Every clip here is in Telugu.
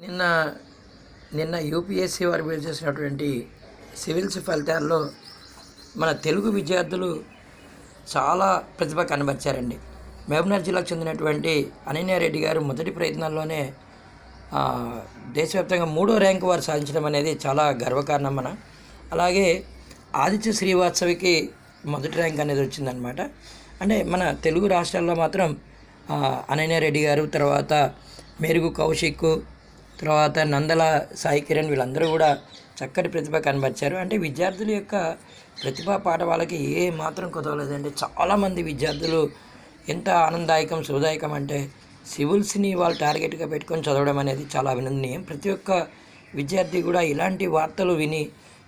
నిన్న నిన్న యూపీఎస్సీ వారు విడుదల చేసినటువంటి సివిల్స్ ఫలితాల్లో మన తెలుగు విద్యార్థులు చాలా ప్రతిభ కనబరిచారండి. మహబూబ్నగర్ జిల్లాకు చెందినటువంటి అనన్యారెడ్డి గారు మొదటి ప్రయత్నాల్లోనే దేశవ్యాప్తంగా 3వ ర్యాంకు వారు సాధించడం అనేది చాలా గర్వకారణం. అలాగే ఆదిత్య శ్రీవాత్సవికి మొదటి ర్యాంక్ అనేది వచ్చిందనమాట. అంటే మన తెలుగు రాష్ట్రాల్లో మాత్రం అనన్యారెడ్డి గారు, తర్వాత మెరుగు కౌశిక్, తర్వాత నందల సాయి కిరణ్ వీళ్ళందరూ కూడా చక్కటి ప్రతిభ కనబరిచారు. అంటే విద్యార్థుల యొక్క ప్రతిభా పాట వాళ్ళకి ఏ మాత్రం కుదవలేదండి. చాలామంది విద్యార్థులు ఎంత ఆనందదాయకం, శుభదాయకం అంటే సివిల్స్ని వాళ్ళు టార్గెట్గా పెట్టుకొని చదవడం అనేది చాలా అభినందనీయం. ప్రతి ఒక్క విద్యార్థి కూడా ఇలాంటి వార్తలు విని,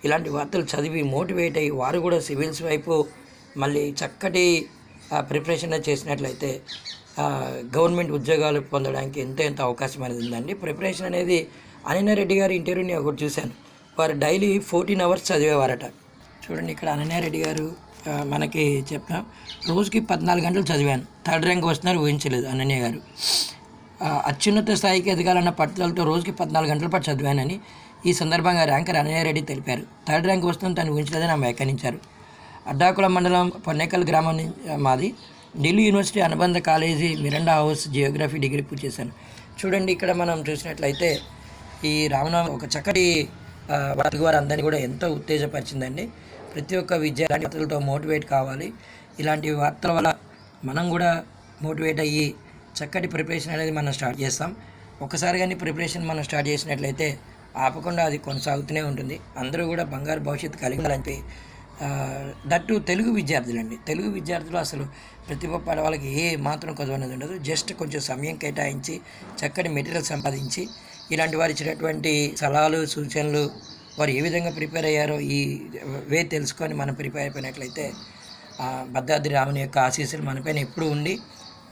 ఇలాంటి వార్తలు చదివి మోటివేట్ అయ్యి వారు కూడా సివిల్స్ వైపు మళ్ళీ చక్కటి ప్రిపరేషన్ చేసినట్లయితే గవర్నమెంట్ ఉద్యోగాలు పొందడానికి ఎంతో అవకాశం అనేది ఉందండి. ప్రిపరేషన్ అనేది అనన్యారెడ్డి గారి ఇంటర్వ్యూని ఒకటి చూశాను. వారు డైలీ 14 hours చదివేవారట. చూడండి, ఇక్కడ అనన్యారెడ్డి గారు మనకి చెప్పాం, రోజుకి 14 గంటలు చదివాను, 3rd ర్యాంక్ వస్తున్నారు ఊహించలేదు అనన్య గారు. అత్యున్నత స్థాయికి ఎదగాలన్న పట్టుదలతో రోజుకి 14 గంటల పాటు చదివానని ఈ సందర్భంగా ర్యాంకర్ అనన్యారెడ్డి తెలిపారు. 3rd ర్యాంక్ వస్తుందని తను ఊహించలేదని ఆమె వ్యాఖ్యానించారు. అడ్డాకుళం మండలం పొన్నేకల్ గ్రామం మాది. ఢిల్లీ యూనివర్సిటీ అనుబంధ college Miranda house Geography degree పూర్తి చేశాను. చూడండి, ఇక్కడ మనం చూసినట్లయితే ఈ రామనామ ఒక చక్కటి వారి అందరినీ కూడా ఎంతో ఉత్తేజపరిచిందండి. ప్రతి ఒక్క విద్యార్థులతో మోటివేట్ కావాలి. ఇలాంటి వార్తల వల్ల మనం కూడా మోటివేట్ అయ్యి చక్కటి ప్రిపరేషన్ అనేది మనం స్టార్ట్ చేస్తాం. ఒకసారి కానీ ప్రిపరేషన్ మనం స్టార్ట్ చేసినట్లయితే ఆపకుండా అది కొనసాగుతూనే ఉంటుంది. అందరూ కూడా బంగారు భవిష్యత్తు కలిగి ఉండాలంటే దట్టు తెలుగు విద్యార్థులండి. తెలుగు విద్యార్థులు అసలు ప్రతిభ పడ వాళ్ళకి ఏ మాత్రం కొదవనేది ఉండదు. జస్ట్ కొంచెం సమయం కేటాయించి చక్కటి మెటీరియల్ సంపాదించి ఇలాంటి వారు ఇచ్చినటువంటి సలహాలు, సూచనలు, వారు ఏ విధంగా ప్రిపేర్ అయ్యారో ఈ వే తెలుసుకొని మనం ప్రిపేర్ అయిపోయినట్లయితే భద్రాద్రి రాముని యొక్క ఆశీస్సులు మనపైన ఎప్పుడూ ఉండి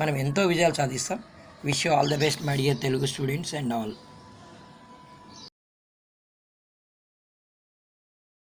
మనం ఎంతో విజయాలు సాధిస్తాం. Wish you all the best my dear Telugu students and all.